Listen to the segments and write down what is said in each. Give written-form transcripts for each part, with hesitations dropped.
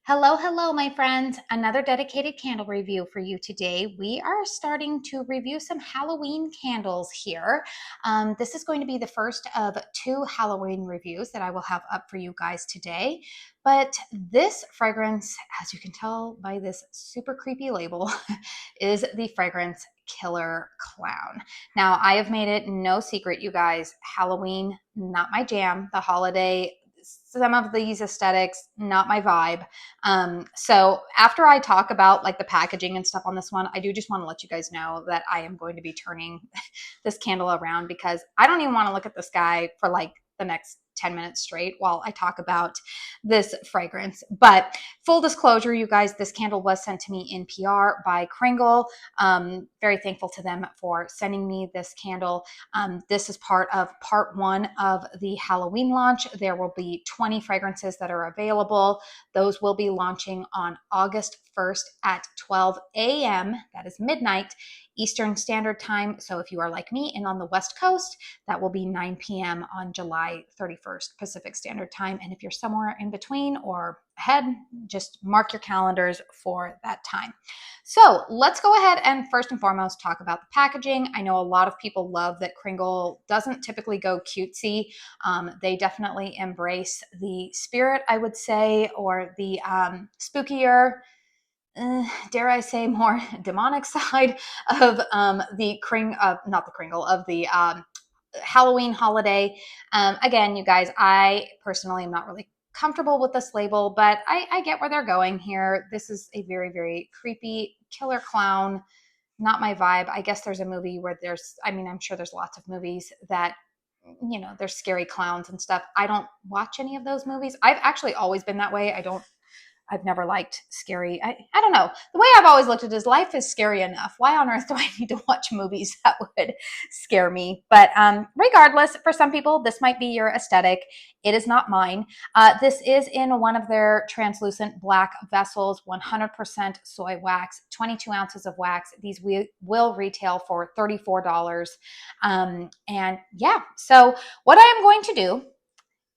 Hello, hello, my friends. Another dedicated candle review for you today. We are starting to review some Halloween candles here. This is going to be the first of two Halloween reviews that I will have up for you guys today. But this fragrance, as you can tell by this super creepy label, is the fragrance Killer Clown. Now, I have made it no secret, you guys, Halloween, not my jam. The holiday, some of these aesthetics, not my vibe. So after I talk about like the packaging and stuff on this one, I do just want to let you guys know that I am going to be turning this candle around because I don't even want to look at this guy for like the next 10 minutes straight while I talk about this fragrance. But full disclosure, you guys, this candle was sent to me in PR by KRINGLE. Very thankful to them for sending me this candle. This is part one of the Halloween launch. There will be 20 fragrances that are available. Those will be launching on August 1st at 12 a.m. That is midnight Eastern Standard Time. So if you are like me and on the West Coast, that will be 9 p.m. on July 31st Pacific Standard Time. And if you're somewhere in between or ahead, just mark your calendars for that time. So let's go ahead and first and foremost talk about the packaging. I know a lot of people love that KRINGLE doesn't typically go cutesy. They definitely embrace the spirit, I would say, or the spookier, dare I say, more demonic side of the Halloween holiday. Again, you guys, I personally am not really comfortable with this label, but I get where they're going here. This is a very, very creepy killer clown. Not my vibe. I guess there's a movie where I'm sure there's lots of movies that, there's scary clowns and stuff. I don't watch any of those movies. I've actually always been that way. I've never liked scary. I don't know. The way I've always looked at it is life is scary enough. Why on earth do I need to watch movies that would scare me? But regardless, for some people, this might be your aesthetic. It is not mine. This is in one of their translucent black vessels, 100% soy wax, 22 ounces of wax. These will retail for $34. And yeah, so what I am going to do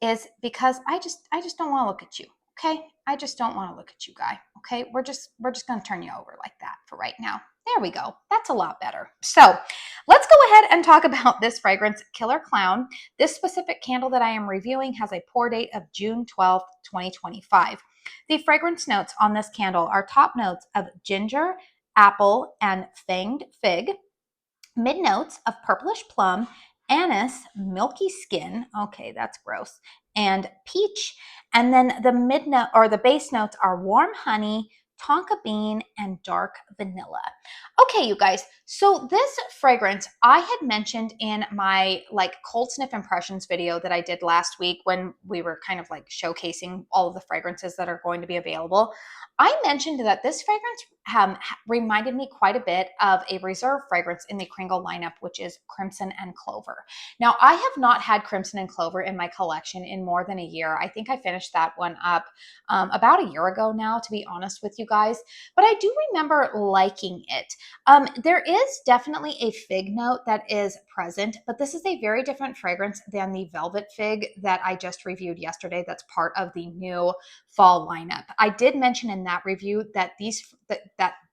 is, because I just don't want to look at you. Okay. I just don't want to look at you, guy. Okay. We're just going to turn you over like that for right now. There we go. That's a lot better. So let's go ahead and talk about this fragrance, Killer Clown. This specific candle that I am reviewing has a pour date of June 12th, 2025. The fragrance notes on this candle are top notes of ginger, apple, and fanged fig, mid notes of purplish plum, anise, milky skin. Okay, that's gross. And peach. And then the mid note or the base notes are warm honey, tonka bean, and dark vanilla. Okay, you guys. So this fragrance I had mentioned in my like cold sniff impressions video that I did last week when we were kind of like showcasing all of the fragrances that are going to be available. I mentioned that this fragrance reminded me quite a bit of a reserve fragrance in the KRINGLE lineup, which is Crimson and Clover. Now, I have not had Crimson and Clover in my collection in more than a year. I think I finished that one up about a year ago now, to be honest with you guys, but I do remember liking it. There is definitely a fig note that is present, but this is a very different fragrance than the Velvet Fig that I just reviewed yesterday. That's part of the new fall lineup. I did mention in that review that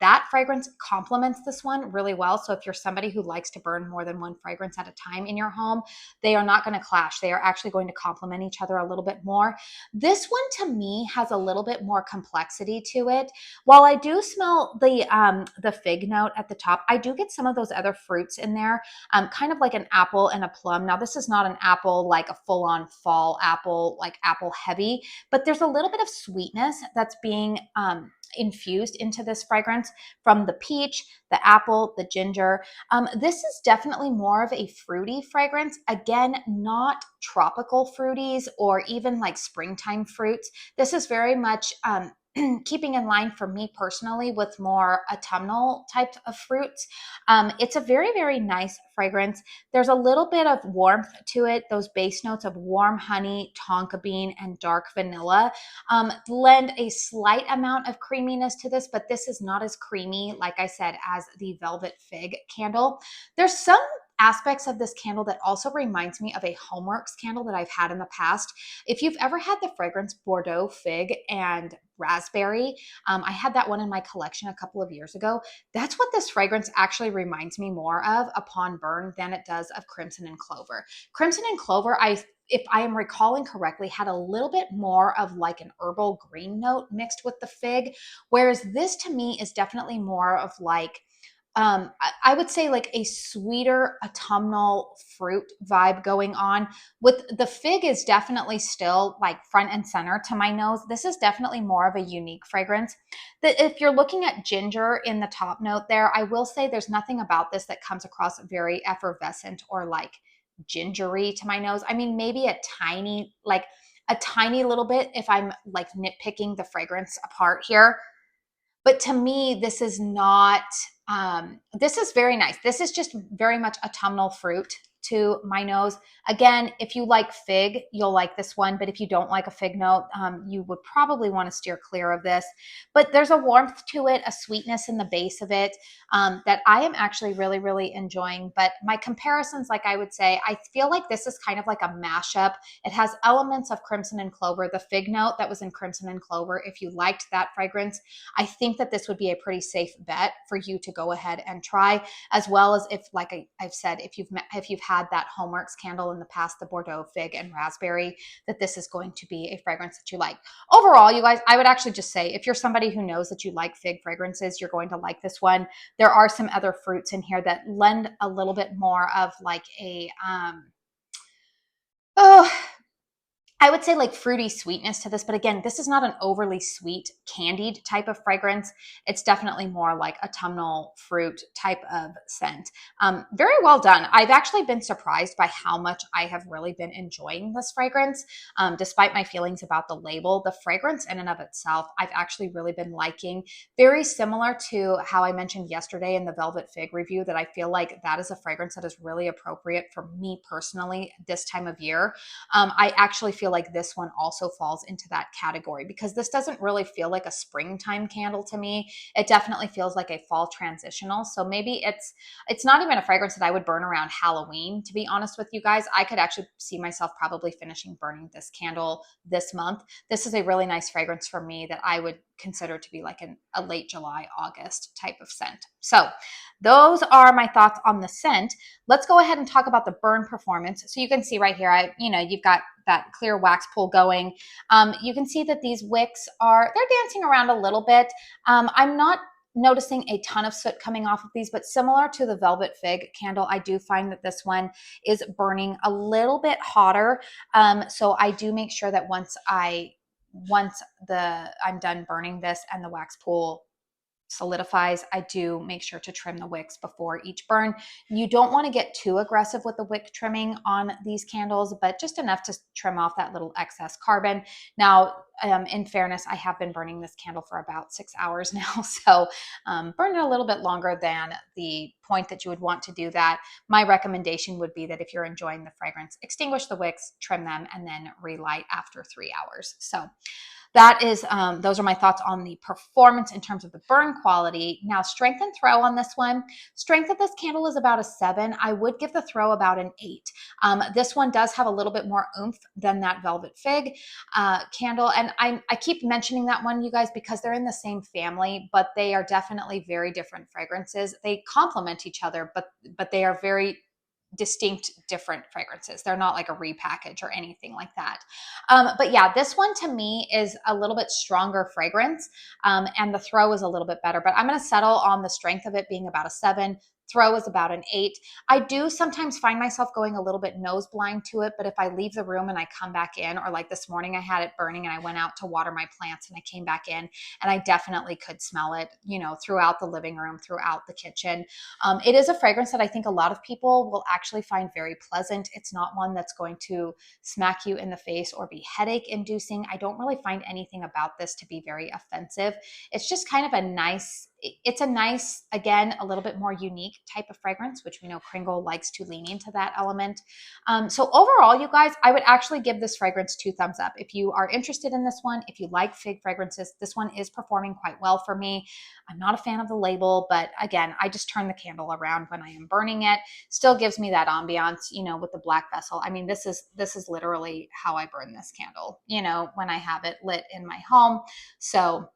that fragrance complements this one really well. So if you're somebody who likes to burn more than one fragrance at a time in your home, they are not going to clash. They are actually going to complement each other a little bit more. This one to me has a little bit more complexity to it. While I do smell the fig note at the top, I do get some of those other fruits in there, kind of like an apple and a plum. Now, this is not an apple like a full-on fall apple, like apple heavy, but there's a little bit of sweetness that's being infused into this fragrance from the peach, the apple, the ginger. This is definitely more of a fruity fragrance. Again, not tropical fruities or even like springtime fruits. This is very much keeping in line for me personally with more autumnal types of fruits. It's a very, very nice fragrance. There's a little bit of warmth to it. Those base notes of warm honey, tonka bean, and dark vanilla lend a slight amount of creaminess to this, but this is not as creamy, like I said, as the Velvet Fig candle. There's some aspects of this candle that also reminds me of a Homeworks candle that I've had in the past. If you've ever had the fragrance Bordeaux Fig and raspberry. I had that one in my collection a couple of years ago. That's what this fragrance actually reminds me more of upon burn than it does of crimson and clover. Crimson and clover, if I am recalling correctly, had a little bit more of like an herbal green note mixed with the fig, whereas this to me is definitely more of like I would say like a sweeter autumnal fruit vibe going on. With the fig is definitely still like front and center to my nose. This is definitely more of a unique fragrance. That if you're looking at ginger in the top note there, I will say there's nothing about this that comes across very effervescent or like gingery to my nose. I mean, maybe a tiny little bit if I'm like nitpicking the fragrance apart here. But to me, this is not, this is very nice. This is just very much autumnal fruit to my nose. Again, if you like fig, you'll like this one. But if you don't like a fig note, you would probably want to steer clear of this. But there's a warmth to it, a sweetness in the base of it that I am actually really, really enjoying. But my comparisons, like I would say, I feel like this is kind of like a mashup. It has elements of crimson and clover, the fig note that was in crimson and clover. If you liked that fragrance, I think that this would be a pretty safe bet for you to go ahead and try, as well as if, like I've said, if you've had that Homeworks candle in the past, the Bordeaux fig and raspberry, that this is going to be a fragrance that you like. Overall, you guys, I would actually just say if you're somebody who knows that you like fig fragrances, you're going to like this one. There are some other fruits in here that lend a little bit more of like a oh, I would say like fruity sweetness to this, but again, this is not an overly sweet candied type of fragrance. It's definitely more like autumnal fruit type of scent. Very well done. I've actually been surprised by how much I have really been enjoying this fragrance. Despite my feelings about the label, the fragrance in and of itself, I've actually really been liking. Very similar to how I mentioned yesterday in the Velvet Fig review that I feel like that is a fragrance that is really appropriate for me personally this time of year. I actually feel like this one also falls into that category because this doesn't really feel like a springtime candle to me. It definitely feels like a fall transitional. So maybe it's not even a fragrance that I would burn around Halloween, to be honest with you guys. I could actually see myself probably finishing burning this candle this month. This is a really nice fragrance for me that I would consider to be like a late July, August type of scent. So those are my thoughts on the scent. Let's go ahead and talk about the burn performance. So you can see right here, you've got that clear wax pool going. You can see that these wicks they're dancing around a little bit. I'm not noticing a ton of soot coming off of these, but similar to the Velvet Fig candle, I do find that this one is burning a little bit hotter. So I do make sure that once I'm done burning this and the wax pool solidifies, I do make sure to trim the wicks before each burn. You don't want to get too aggressive with the wick trimming on these candles, but just enough to trim off that little excess carbon. Now, in fairness, I have been burning this candle for about 6 hours now, so burn it a little bit longer than the point that you would want to do that. My recommendation would be that if you're enjoying the fragrance, extinguish the wicks, trim them, and then relight after 3 hours. So that is, those are my thoughts on the performance in terms of the burn quality. Now, strength and throw on this one. Strength of this candle is about a 7. I would give the throw about an 8. This one does have a little bit more oomph than that Velvet Fig candle. And I keep mentioning that one, you guys, because they're in the same family, but they are definitely very different fragrances. They complement each other, but they are very distinct different fragrances. They're not like a repackage or anything like that. But yeah, this one to me is a little bit stronger fragrance, and the throw is a little bit better, but I'm going to settle on the strength of it being about a 7. Throw is about an 8. I do sometimes find myself going a little bit nose blind to it, but if I leave the room and I come back in, or like this morning I had it burning and I went out to water my plants and I came back in and I definitely could smell it, throughout the living room, throughout the kitchen. It is a fragrance that I think a lot of people will actually find very pleasant. It's not one that's going to smack you in the face or be headache inducing. I don't really find anything about this to be very offensive. It's just kind of a nice, it's a nice, again, a little bit more unique type of fragrance, which we know Kringle likes to lean into that element. So overall, you guys, I would actually give this fragrance 2 thumbs up. If you are interested in this one, if you like fig fragrances, this one is performing quite well for me. I'm not a fan of the label, but again, I just turn the candle around when I am burning it. Still gives me that ambiance, you know, with the black vessel. I mean, this is literally how I burn this candle, you know, when I have it lit in my home. So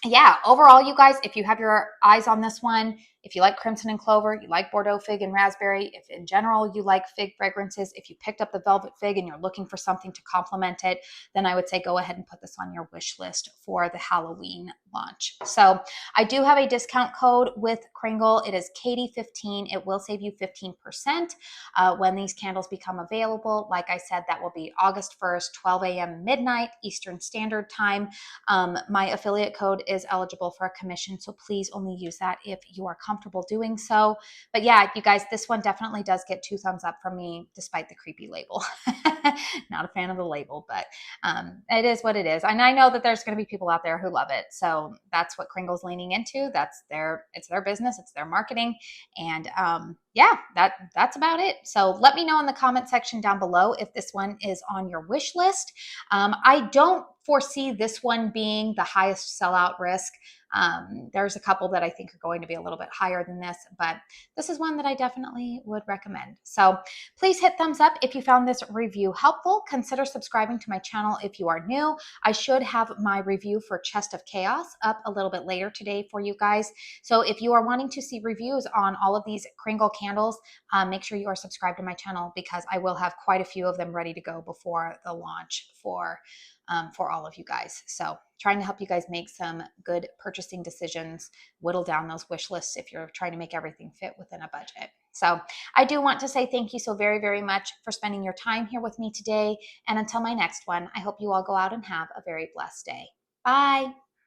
yeah, overall, you guys, if you have your eyes on this one, if you like crimson and clover, you like Bordeaux fig and raspberry, if in general you like fig fragrances, if you picked up the velvet fig and you're looking for something to complement it, then I would say go ahead and put this on your wish list for the Halloween launch. So I do have a discount code with Kringle. It is Katie15. It will save you 15% when these candles become available. Like I said, that will be August 1st, 12 a.m. midnight Eastern Standard Time. My affiliate code is eligible for a commission, so please only use that if you are comfortable doing so. But yeah, you guys, this one definitely does get 2 thumbs up from me, despite the creepy label. Not a fan of the label, but it is what it is. And I know that there's going to be people out there who love it. So that's what Kringle's leaning into. It's their business, it's their marketing. And yeah, that's about it. So let me know in the comment section down below if this one is on your wish list. I don't foresee this one being the highest sellout risk. There's a couple that I think are going to be a little bit higher than this, but this is one that I definitely would recommend. So please hit thumbs up if you found this review helpful. Consider subscribing to my channel if you are new. I should have my review for Chest of Chaos up a little bit later today for you guys. So if you are wanting to see reviews on all of these Kringle candles, make sure you are subscribed to my channel, because I will have quite a few of them ready to go before the launch for all of you guys. So trying to help you guys make some good purchasing decisions, whittle down those wish lists if you're trying to make everything fit within a budget. So I do want to say thank you so very, very much for spending your time here with me today. And until my next one, I hope you all go out and have a very blessed day. Bye.